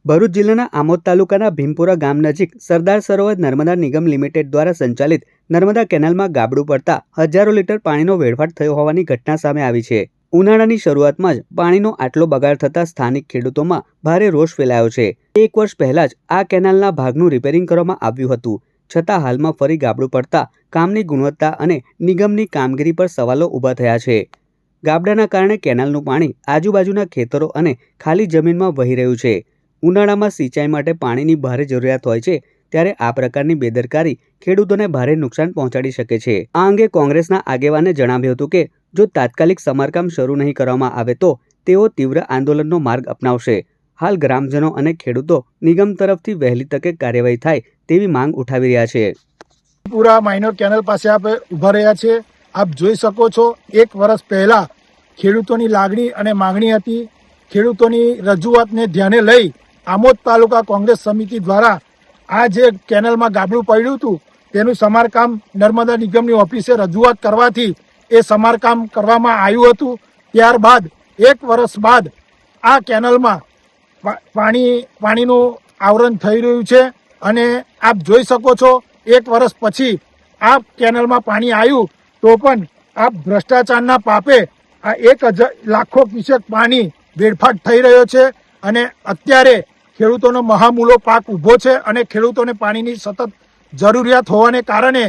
ભરૂચ જિલ્લાના આમોદ તાલુકાના ભીમપુરા ગામ નજીક સરદાર સરોવર નર્મદા નિગમ લિમિટેડ દ્વારા સંચાલિત નર્મદા કેનાલમાં ગાબડું પડતા હજારો લીટર પાણીનો વેડફાટ થયો હોવાની ઘટના સામે આવી છે। ઉનાળાની શરૂઆતમાં જ પાણીનો આટલો બગાડ થતા સ્થાનિક ખેડૂતોમાં ભારે રોષ ફેલાયો છે। 1 વર્ષ પહેલા જ આ કેનાલના ભાગનું રિપેરિંગ કરવામાં આવ્યું હતું, છતાં હાલમાં ફરી ગાબડું પડતા કામની ગુણવત્તા અને નિગમની કામગીરી પર સવાલો ઊભા થયા છે। ગાબડાના કારણે કેનાલનું પાણી આજુબાજુના ખેતરો અને ખાલી જમીનમાં વહી રહ્યું છે। ઉનાળામાં સિંચાઈ માટે પાણીની ભારે જરૂરિયાત હોય છે, ત્યારે આ પ્રકારની બેદરકારી ખેડૂતોને ભારે નુકસાન પહોંચાડી શકે છે। આ અંગે કોંગ્રેસના આગેવાને જણાવ્યું હતું કે જો તાત્કાલિક સમારકામ શરૂ નહીં કરવામાં આવે તો તેઓ તીવ્ર આંદોલનનો માર્ગ અપનાવશે। હાલ ગ્રામજનો અને ખેડૂતો નિગમ તરફથી વહેલી તકે કાર્યવાહી થાય તેવી માંગ ઉઠાવી રહ્યા છે। પૂરા માઇનર કેનાલ પાસે આપણે ઊભા રહ્યા છે। આપ જોઈ શકો છો, 1 વર્ષ પહેલા ખેડૂતોની લાગણી અને માંગણી હતી। ખેડૂતોની રજૂઆતને ધ્યાને લઈ આમોદ તાલુકા કોંગ્રેસ સમિતિ દ્વારા આ જે કેનાલમાં ગાબડું પડ્યું હતું તેનું સમારકામ નર્મદા નિગમની ઓફિસે રજૂઆત કરવાથી એ સમારકામ કરવામાં આવ્યું હતું। ત્યારબાદ 1 વર્ષ બાદ આ કેનાલમાં પાણીનું આવરણ થઈ રહ્યું છે અને આપ જોઈ શકો છો 1 વર્ષ પછી આ કેનાલમાં પાણી આવ્યું તો પણ આ ભ્રષ્ટાચારના પાપે આ 1,000 લાખો ક્યુસેક પાણી વેડફાટ થઈ રહ્યો છે અને અત્યારે ખેડૂતોનો મહામૂલો પાક ઊભો છે અને ખેડૂતોને પાણીની સતત જરૂરિયાત હોવાને કારણે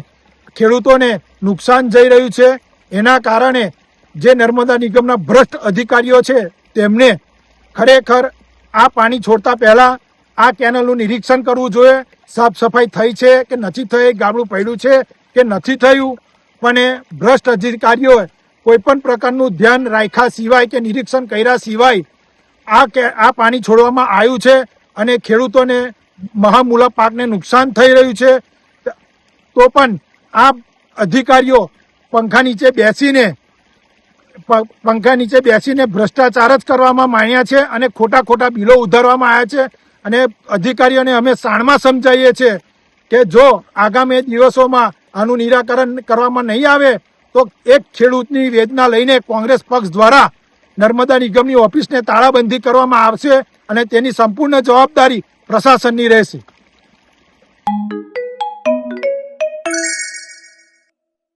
ખેડૂતોને નુકસાન જઈ રહ્યું છે। એના કારણે જે નર્મદા નિગમના ભ્રષ્ટ અધિકારીઓ છે તેમને ખરેખર આ પાણી છોડતા પહેલા આ કેનાલનું નિરીક્ષણ કરવું જોઈએ। સાફ સફાઈ થઈ છે કે નથી થઈ, ગાબડું પડ્યું છે કે નથી થયું, પણ ભ્રષ્ટ અધિકારીઓએ કોઈ પણ પ્રકારનું ધ્યાન રાખ્યા સિવાય કે નિરીક્ષણ કર્યા સિવાય આ પાણી છોડવામાં આવ્યું છે અને ખેડૂતોને મહામૂલા પાકને નુકસાન થઈ રહ્યું છે। તો પણ આ અધિકારીઓ પંખા નીચે બેસીને ભ્રષ્ટાચાર જ કરવામાં માંડ્યા છે અને ખોટા બિલો ઉધારવામાં આવ્યા છે। અને અધિકારીઓને અમે શાણમાં સમજાવીએ છીએ કે જો આગામી દિવસોમાં આનું નિરાકરણ કરવામાં નહીં આવે તો એક ખેડૂતની વેદના લઈને કોંગ્રેસ પક્ષ દ્વારા નર્મદા નિગમની ઓફિસને તાળાબંધી કરવામાં આવશે અને તેની સંપૂર્ણ જવાબદારી પ્રશાસનની રહેશે।